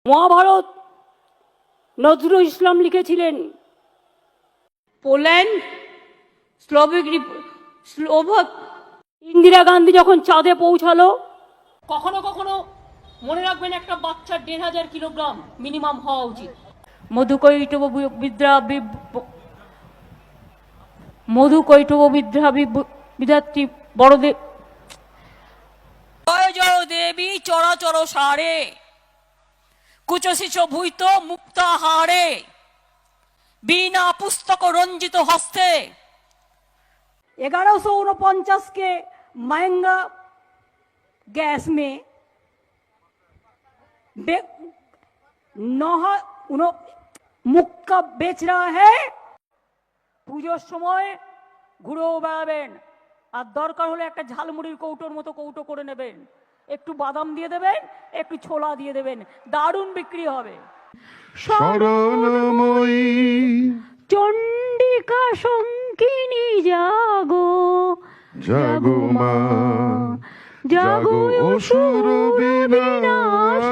মহাভারত নজরুল ইসলাম লিখেছিলেন। Poland, Slovak, Indira Gandhi যখন চাঁদে পৌঁছালো, কখনো কখনো মনে রাখবেন একটা বাচ্চার ১,৫০০ কিলোগ্রাম মিনিমাম হওয়া উচিত। বিধাত্রী বড়দেব, জয় জয় দেবী চরাচর সারে, কুচশিচ ভূত মুক্তাহারে, বিনা पुस्तक रंजित हस्ते। 1149 के महंगा गैस में मुक्का बेच रहा है। পুজোর সময় ঘুরেও বেড়াবেন, আর দরকার হলে একটা ঝালমুড়ির কৌটোর মতো কৌটো করে নেবেন, একটু বাদাম দিয়ে দেবেন, একটু ছোলা দিয়ে দেবেন, দারুণ বিক্রি হবে। শরণময়ী চণ্ডিকা শঙ্কিনী জাগো, জাগো মা, জাগো অসুর বিনাশিনী।